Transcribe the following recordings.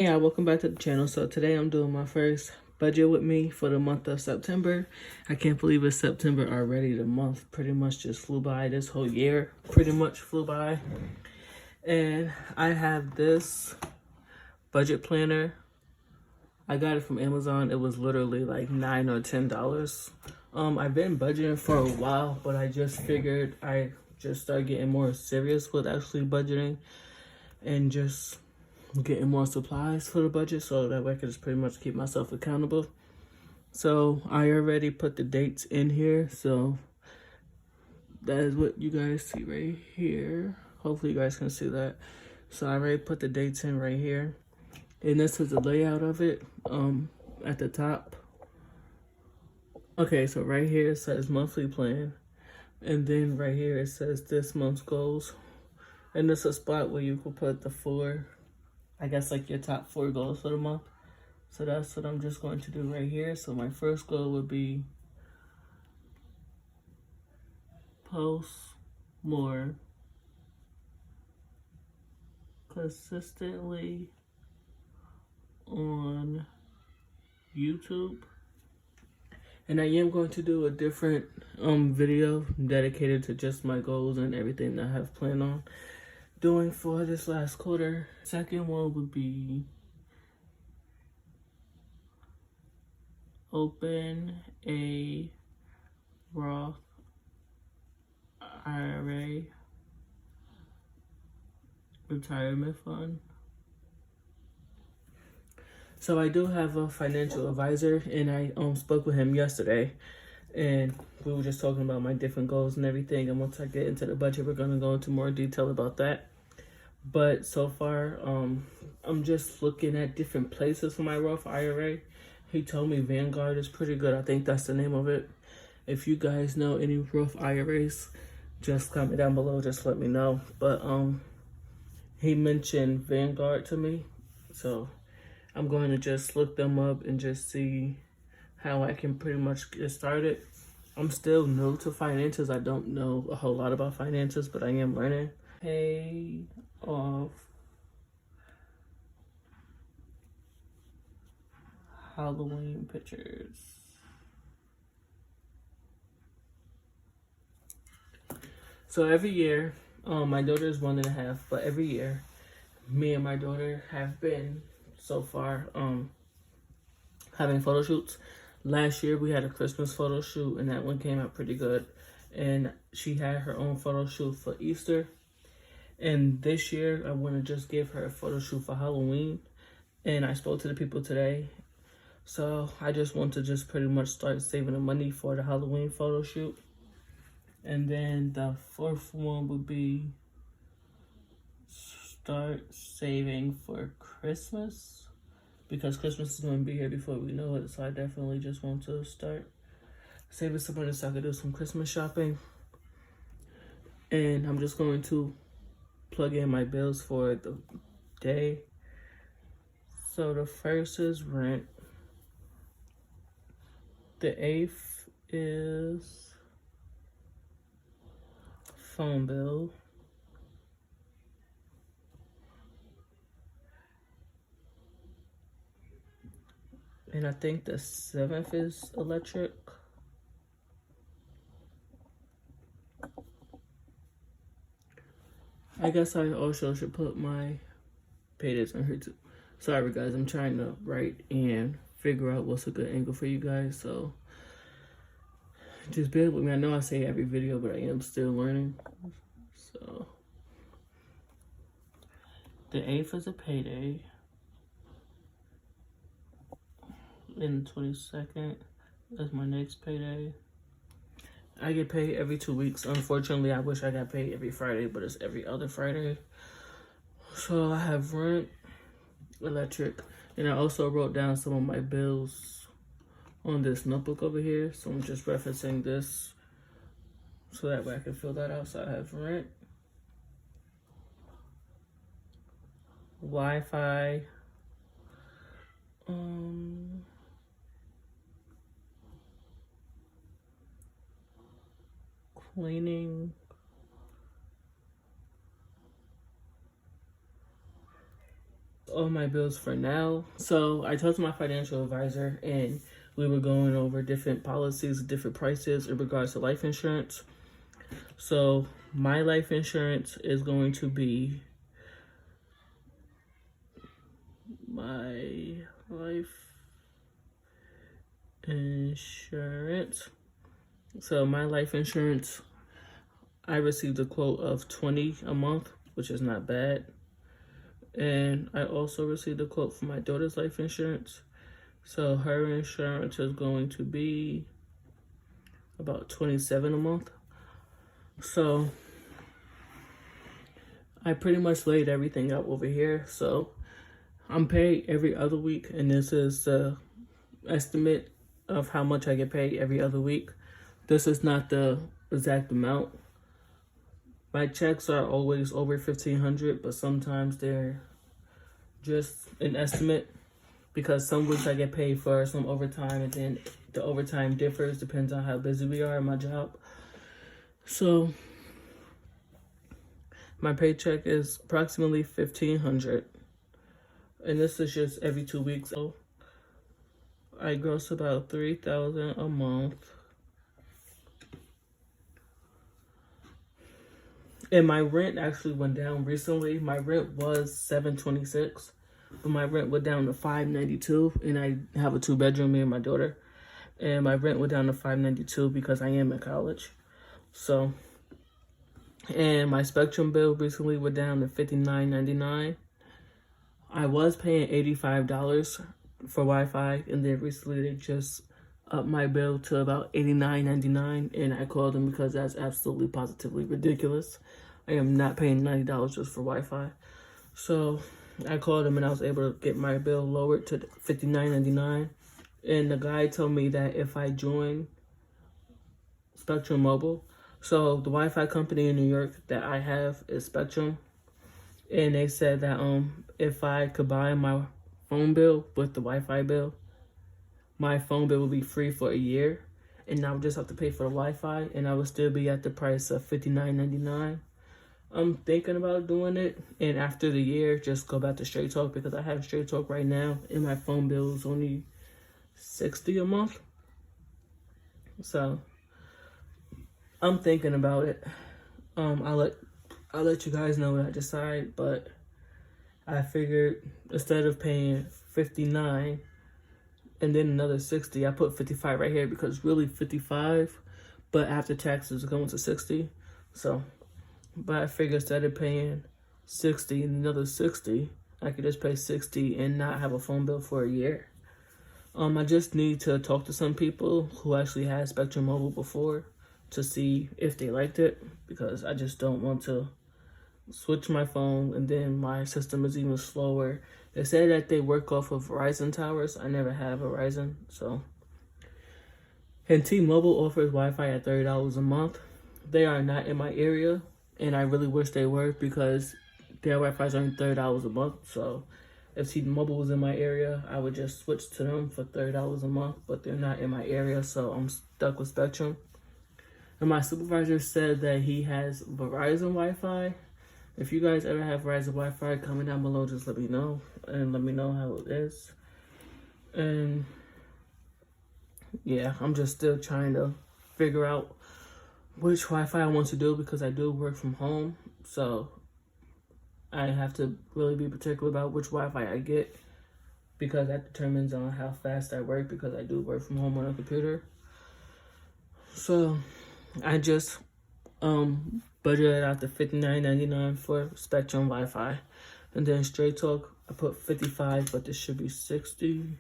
Yeah, welcome back to the channel. So today I'm doing my first budget with me for the month of September. I can't believe it's September already. The month pretty much just flew by. This whole year pretty much flew by. And I have this budget planner. I got it from Amazon. It was literally like $9 or $10. I've been budgeting for a while, but I just figured I just started getting more serious with actually budgeting and just getting more supplies for the budget so that way I can just pretty much keep myself accountable. So I already put the dates in here, so that is what you guys see right here. Hopefully you guys can see that. So I already put the dates in right here, and this is the layout of it. At the top, okay, so right here it says monthly plan, and then right here it says this month's goals, and there's a spot where you can put the four, I guess like your top 4 goals for the month. So that's what I'm just going to do right here. So my first goal would be post more consistently on YouTube. And I am going to do a different video dedicated to just my goals and everything that I have planned on doing for this last quarter. Second one would be open a Roth IRA retirement fund. So I do have a financial advisor, and I spoke with him yesterday, and we were just talking about my different goals and everything. And once I get into the budget, we're gonna go into more detail about that. But so far, I'm just looking at different places for my Roth IRA. He told me Vanguard is pretty good. I think that's the name of it. If you guys know any Roth IRAs, just comment down below. Just let me know. But he mentioned Vanguard to me, so I'm going to just look them up and just see how I can pretty much get started. I'm still new to finances. I don't know a whole lot about finances, but I am learning. Pay off Halloween pictures. So every year, my daughter is 1.5, but every year, me and my daughter have been so far having photo shoots. Last year we had a Christmas photo shoot, and that one came out pretty good. And she had her own photo shoot for Easter. And this year I want to just give her a photo shoot for Halloween. And I spoke to the people today, so I just want to just pretty much start saving the money for the Halloween photo shoot. And then the fourth one would be start saving for Christmas, because Christmas is going to be here before we know it. So I definitely just want to start saving some money so I can do some Christmas shopping. And I'm just going to plug in my bills for the day. So the first is rent. The 8th is phone bill. And I think the 7th is electric. I guess I also should put my paydays on here too. Sorry guys, I'm trying to write and figure out what's a good angle for you guys. So just bear with me. I know I say every video, but I am still learning. So the 8th is a payday. And the 22nd is my next payday. I get paid every 2 weeks. Unfortunately, I wish I got paid every Friday, but it's every other Friday. So I have rent, electric, and I also wrote down some of my bills on this notebook over here. So I'm just referencing this so that way I can fill that out. So I have rent, Wi-Fi, cleaning, all my bills for now. So I talked to my financial advisor and we were going over different policies, different prices in regards to life insurance. So my life insurance is going to be my life insurance. So my life insurance, I received a quote of $20 a month, which is not bad. And I also received a quote for my daughter's life insurance. So her insurance is going to be about $27 a month. So I pretty much laid everything out over here. So I'm paid every other week, and this is the estimate of how much I get paid every other week. This is not the exact amount. My checks are always over $1,500, but sometimes they're just an estimate because some weeks I get paid for some overtime, and then the overtime differs, depends on how busy we are at my job. So my paycheck is approximately $1,500, and this is just every 2 weeks. So I gross about $3,000 a month. And my rent actually went down recently. My rent was $726, but my rent went down to $592, and I have a 2-bedroom, me and my daughter. And my rent went down to $592 because I am in college. So, and my Spectrum bill recently went down to $59.99. I was paying $85 for Wi-Fi, and then recently they just upped my bill to about $89.99, and I called them because that's absolutely positively ridiculous. I am not paying $90 just for Wi-Fi. So I called them and I was able to get my bill lowered to $59.99. And the guy told me that if I join Spectrum Mobile, so the Wi-Fi company in New York that I have is Spectrum, and they said that if I combine my phone bill with the Wi-Fi bill, my phone bill will be free for a year, and I would just have to pay for the Wi-Fi, and I would still be at the price of $59.99. I'm thinking about doing it, and after the year, just go back to Straight Talk because I have Straight Talk right now, and my phone bill is only $60 a month. So I'm thinking about it. I'll let you guys know when I decide, but I figured instead of paying $59 and then another $60, I put $55 right here because really $55, but after taxes it's going to $60. So, but I figured instead of paying $60 and another $60, I could just pay $60 and not have a phone bill for a year. I just need to talk to some people who actually had Spectrum Mobile before to see if they liked it, because I just don't want to switch my phone and then my system is even slower. They say that they work off of Verizon towers. I never had Verizon, so. And T-Mobile offers Wi-Fi at $30 a month. They are not in my area, and I really wish they were because their Wi-Fi is only $30 a month. So if T-Mobile was in my area, I would just switch to them for $30 a month, but they're not in my area, so I'm stuck with Spectrum. And my supervisor said that he has Verizon Wi-Fi. If you guys ever have Verizon Wi-Fi, comment down below, just let me know, and let me know how it is. And yeah, I'm just still trying to figure out which Wi-Fi I want to do because I do work from home. So I have to really be particular about which Wi-Fi I get because that determines on how fast I work because I do work from home on a computer. So I just budgeted out to $59.99 for Spectrum Wi-Fi. And then Straight Talk, I put $55, but this should be $60.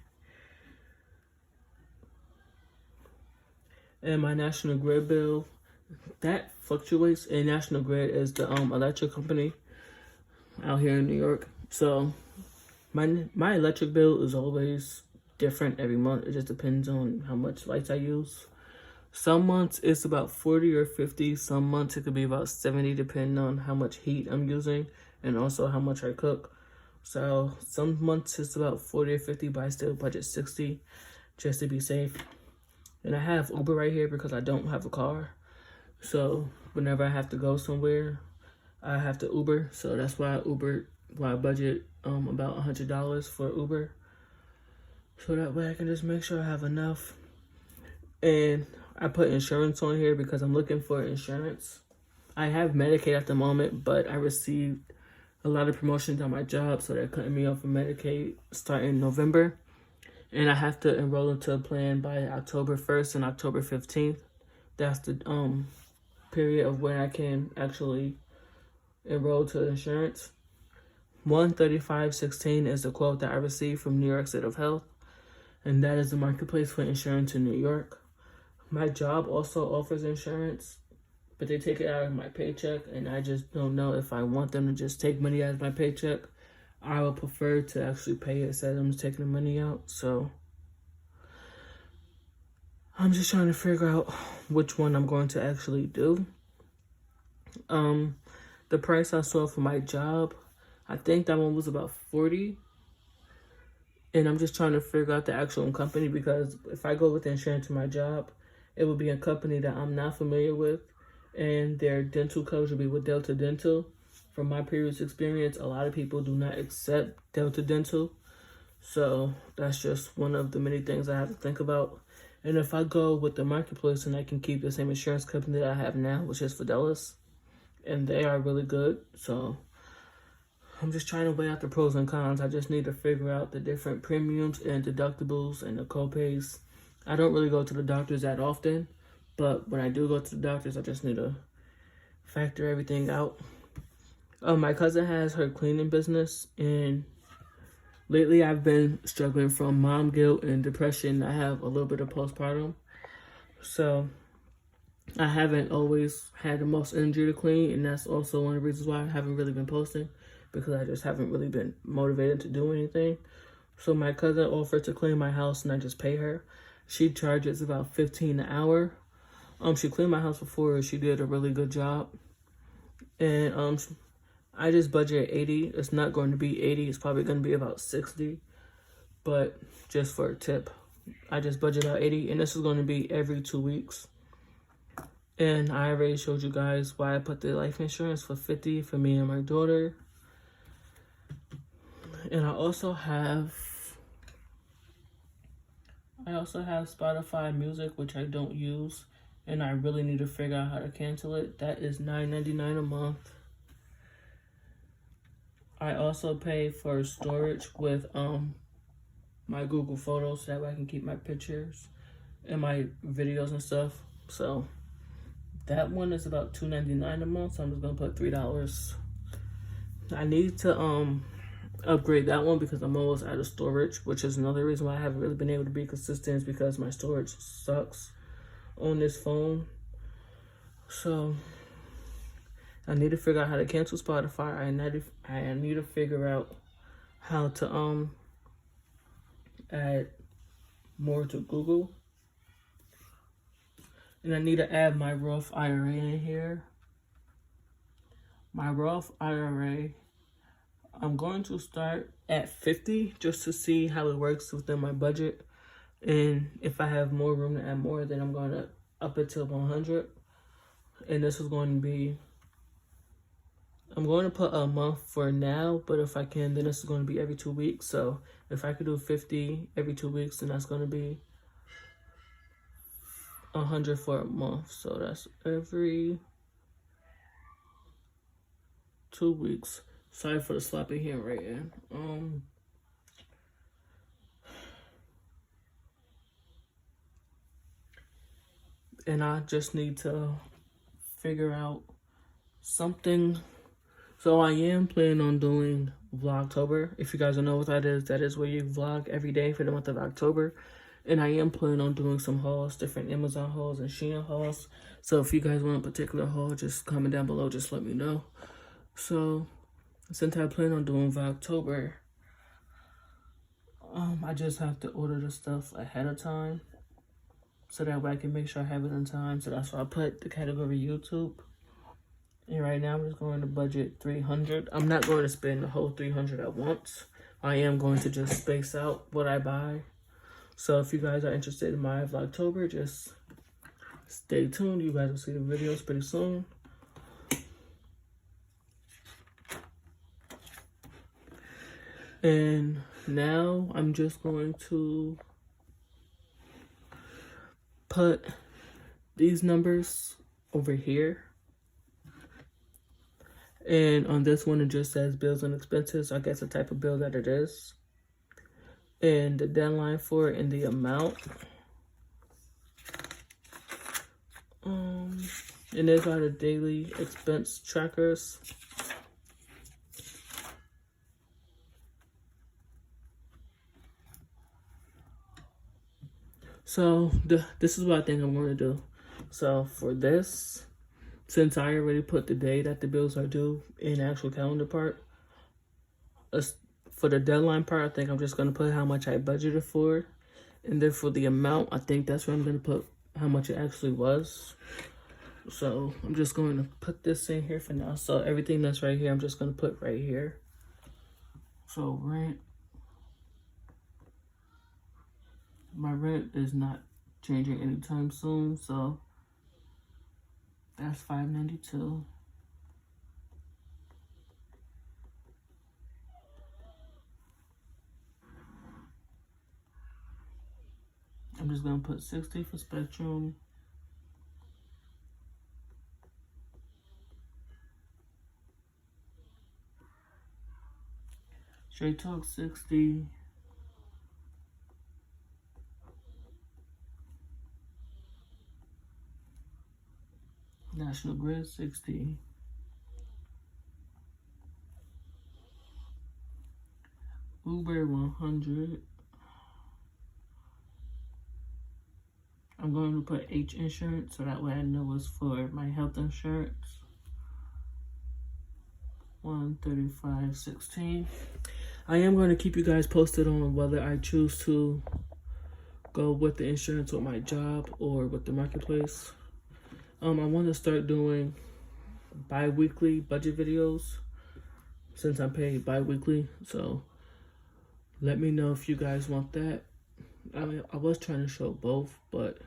And my National Grid bill, that fluctuates. And National Grid is the electric company out here in New York. So my electric bill is always different every month. It just depends on how much lights I use. Some months it's about 40 or 50. Some months it could be about 70, depending on how much heat I'm using and also how much I cook. So some months it's about 40 or 50, but I still budget 60 just to be safe. And I have Uber right here because I don't have a car. So whenever I have to go somewhere, I have to Uber. So that's why I Ubered I budget about $100 for Uber, so that way I can just make sure I have enough. And I put insurance on here because I'm looking for insurance. I have Medicaid at the moment, but I received a lot of promotions on my job, so they're cutting me off of Medicaid starting November. And I have to enroll into a plan by October 1st and October 15th. That's the period of when I can actually enroll to insurance. 135.16 is the quote that I received from New York State of Health, and that is the marketplace for insurance in New York. My job also offers insurance, but they take it out of my paycheck, and I just don't know if I want them to just take money out of my paycheck. I would prefer to actually pay it instead of them taking the money out. So I'm just trying to figure out which one I'm going to actually do. The price I saw for my job, I think that one was about $40. And I'm just trying to figure out the actual company, because if I go with insurance to my job, it would be a company that I'm not familiar with, and their dental coverage would be with Delta Dental. From my previous experience, a lot of people do not accept Delta Dental. So that's just one of the many things I have to think about. And if I go with the marketplace, and I can keep the same insurance company that I have now, which is Fidelis, and they are really good. So I'm just trying to weigh out the pros and cons. I just need to figure out the different premiums and deductibles and the co-pays. I don't really go to the doctors that often, but when I do go to the doctors, I just need to factor everything out. My cousin has her cleaning business, and lately I've been struggling from mom guilt and depression. I have a little bit of postpartum, so I haven't always had the most energy to clean, and that's also one of the reasons why I haven't really been posting, because I just haven't really been motivated to do anything. So my cousin offered to clean my house, and I just pay her. She charges about $15 an hour. She cleaned my house before. She did a really good job, and I just budgeted $80. It's not going to be $80. It's probably going to be about $60, but just for a tip, I just budgeted out $80, and this is going to be every 2 weeks. And I already showed you guys why I put the life insurance for $50 for me and my daughter. And I also have Spotify Music, which I don't use, and I really need to figure out how to cancel it. That is $9.99 a month. I also pay for storage with my Google Photos, so that way I can keep my pictures and my videos and stuff. So that one is about $2.99 a month, so I'm just gonna put $3. I need to upgrade that one because I'm almost out of storage, which is another reason why I haven't really been able to be consistent, is because my storage sucks on this phone. So I need to figure out how to cancel Spotify. I need to figure out how to add more to Google. And I need to add my Roth IRA in here. My Roth IRA, I'm going to start at 50 just to see how it works within my budget. And if I have more room to add more, then I'm going to up it to 100. And this is going to be, I'm going to put a month for now, but if I can, then this is going to be every 2 weeks. So if I could do 50 every 2 weeks, then that's going to be 100 for a month. So that's every 2 weeks. Sorry for the sloppy handwriting. And I just need to figure out something. So I am planning on doing Vlogtober. If you guys don't know what that is where you vlog every day for the month of October. And I am planning on doing some hauls, different Amazon hauls and Shein hauls. So if you guys want a particular haul, just comment down below, just let me know. So since I plan on doing Vlogtober, I just have to order the stuff ahead of time, so that way I can make sure I have it in time. So that's why I put the category YouTube. And right now I'm just going to budget $300. I'm not going to spend the whole $300 at once. I am going to just space out what I buy. So if you guys are interested in my Vlogtober, just stay tuned. You guys will see the videos pretty soon. And now I'm just going to put these numbers over here. And on this one, it just says bills and expenses. I guess the type of bill that it is. And the deadline for it and the amount. And these are the daily expense trackers. So this is what I think I'm going to do. So for this, since I already put the day that the bills are due in the actual calendar part, for the deadline part, I think I'm just going to put how much I budgeted for. And then for the amount, I think that's where I'm going to put how much it actually was. So I'm just going to put this in here for now. So everything that's right here, I'm just going to put right here. So rent. My rent is not changing anytime soon, so that's $592. I'm just gonna put 60 for Spectrum. Straight Talk 60. National Grid 60. Uber 100. I'm going to put H insurance so that way I know it's for my health insurance. 135.16. I am going to keep you guys posted on whether I choose to go with the insurance with my job or with the marketplace. I want to start doing bi-weekly budget videos since I'm paid bi-weekly. So let me know if you guys want that. I mean, I was trying to show both, but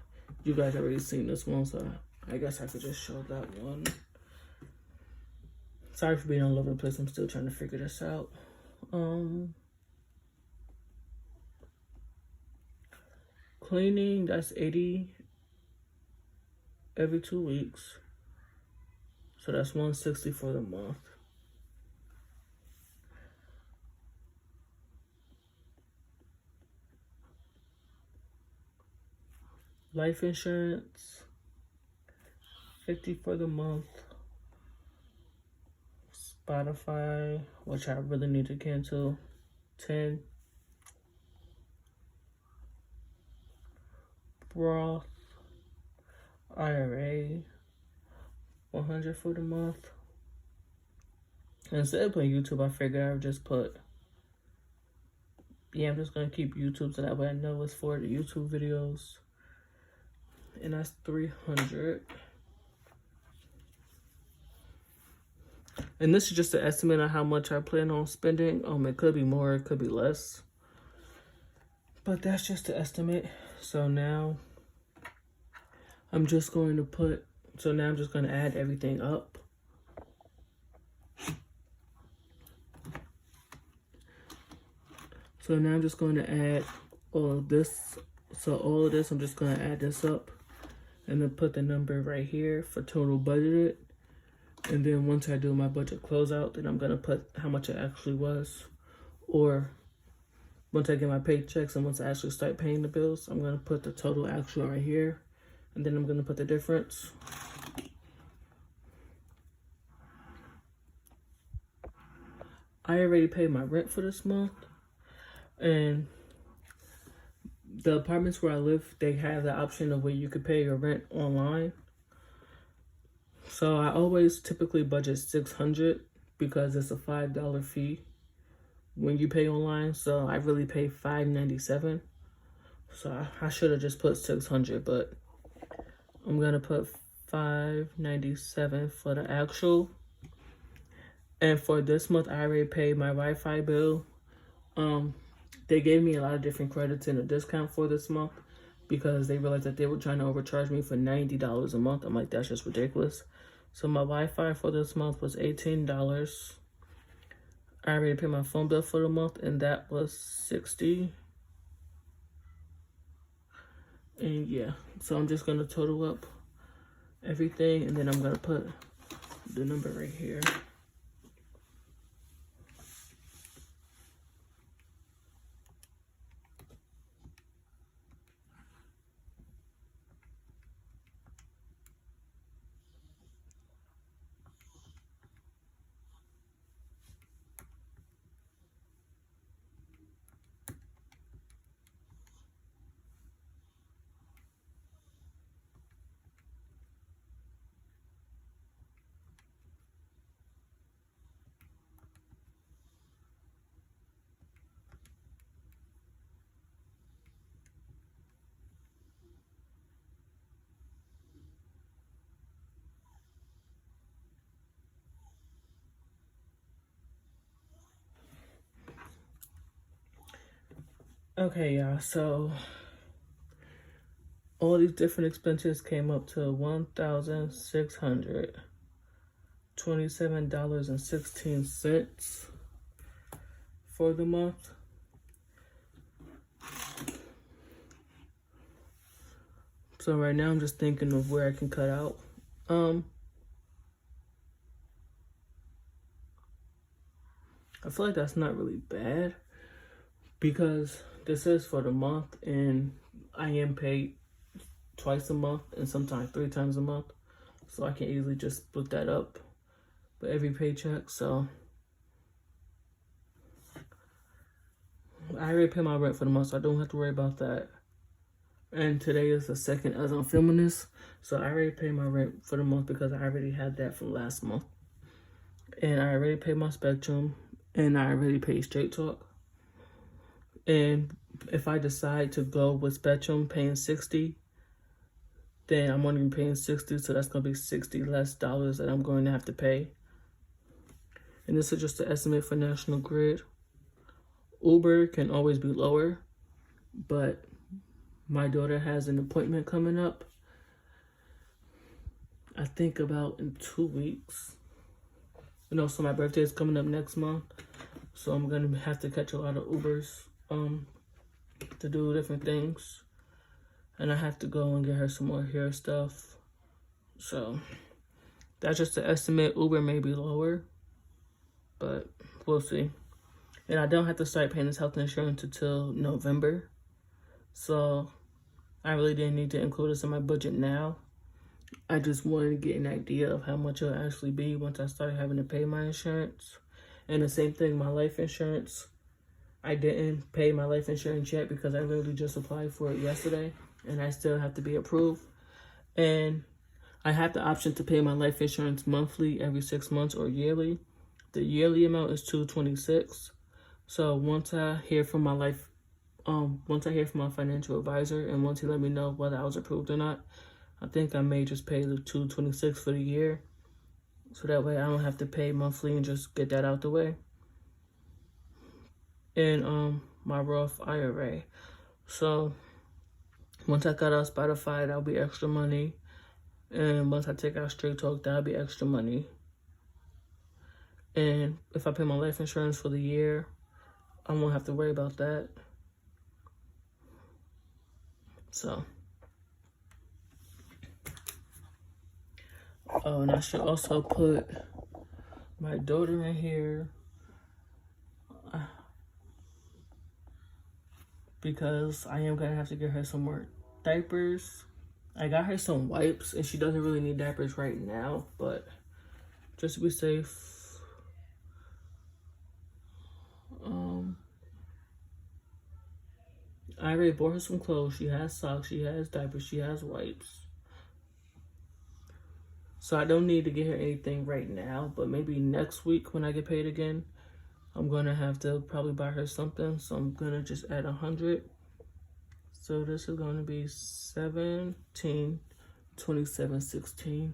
you guys already seen this one, so I guess I could just show that one. Sorry for being all over the place. I'm still trying to figure this out. Cleaning, that's $80 every 2 weeks. So that's $160 for the month. Life insurance, $50 for the month. Spotify, which I really need to cancel, $10. Roth IRA, $100 for the month. And instead of putting YouTube, I figured I would just put, I'm just gonna keep YouTube so that way I know it's for the YouTube videos. And that's $300. And this is just an estimate on how much I plan on spending. It could be more, it could be less. But that's just an estimate. So now I'm just going to add everything up. So now I'm just going to add all of this. So all of this, I'm just going to add this up and then put the number right here for total budgeted. And then once I do my budget closeout, then I'm going to put how much it actually was. Or once I get my paychecks and once I actually start paying the bills, I'm going to put the total actual right here. And then I'm going to put the difference. I already paid my rent for this month. And the apartments where I live, they have the option of where you could pay your rent online. So I always typically budget $600 because it's a $5 fee when you pay online. So I really pay $597. So I should have just put $600, but I'm gonna put $597 for the actual. And for this month, I already paid my Wi-Fi bill. They gave me a lot of different credits and a discount for this month because they realized that they were trying to overcharge me for $90 a month. I'm like, that's just ridiculous. So my Wi-Fi for this month was $18. I already paid my phone bill for the month, and that was $60. And yeah, so I'm just gonna total up everything, and then I'm gonna put the number right here. Okay, y'all, so all these different expenses came up to $1,627.16 for the month. So right now I'm just thinking of where I can cut out. I feel like that's not really bad because this is for the month, and I am paid twice a month and sometimes 3 times a month. So I can easily just split that up with every paycheck. So I already pay my rent for the month, so I don't have to worry about that. And today is the 2nd as I'm filming this. So I already paid my rent for the month because I already had that from last month. And I already paid my Spectrum, and I already paid Straight Talk. And if I decide to go with Spectrum paying $60, then I'm only paying $60, so that's gonna be $60 less that I'm going to have to pay. And this is just an estimate for National Grid. Uber can always be lower, but my daughter has an appointment coming up, I think about in 2 weeks. You know, so my birthday is coming up next month, so I'm gonna have to catch a lot of Ubers to do different things, and I have to go and get her some more hair stuff. So that's just an estimate. Uber may be lower, but we'll see. And I don't have to start paying this health insurance until November, so I really didn't need to include this in my budget now. I just wanted to get an idea of how much it'll actually be once I start having to pay my insurance. And the same thing, my life insurance. I didn't pay my life insurance yet because I literally just applied for it yesterday, and I still have to be approved. And I have the option to pay my life insurance monthly every 6 months or yearly. The yearly amount is $226. So once I hear from my financial advisor, and once he let me know whether I was approved or not, I think I may just pay the $226 for the year. So that way I don't have to pay monthly and just get that out the way. And my Roth IRA. So once I cut out Spotify, that'll be extra money. And once I take out Straight Talk, that'll be extra money. And if I pay my life insurance for the year, I won't have to worry about that. So. Oh, and I should also put my daughter in here because I am gonna have to get her some more diapers. I got her some wipes, and she doesn't really need diapers right now, but just to be safe, I already bought her some clothes. She has socks, she has diapers, she has wipes. So I don't need to get her anything right now, but maybe next week when I get paid again, I'm gonna have to probably buy her something. So I'm gonna just add 100. So this is gonna be 17, 27, 16.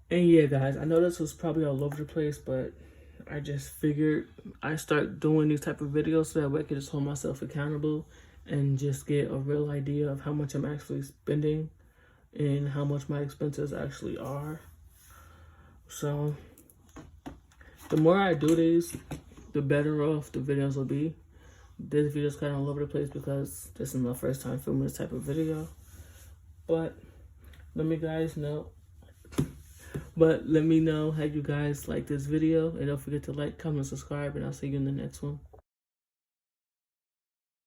And yeah, guys, I know this was probably all over the place, but I just figured I start doing these type of videos so that way I can just hold myself accountable and just get a real idea of how much I'm actually spending and how much my expenses actually are. So the more I do these, the better off the videos will be. This video's kind of all over the place because this is my first time filming this type of video. But let me know how you guys like this video. And don't forget to like, comment, subscribe, and I'll see you in the next one.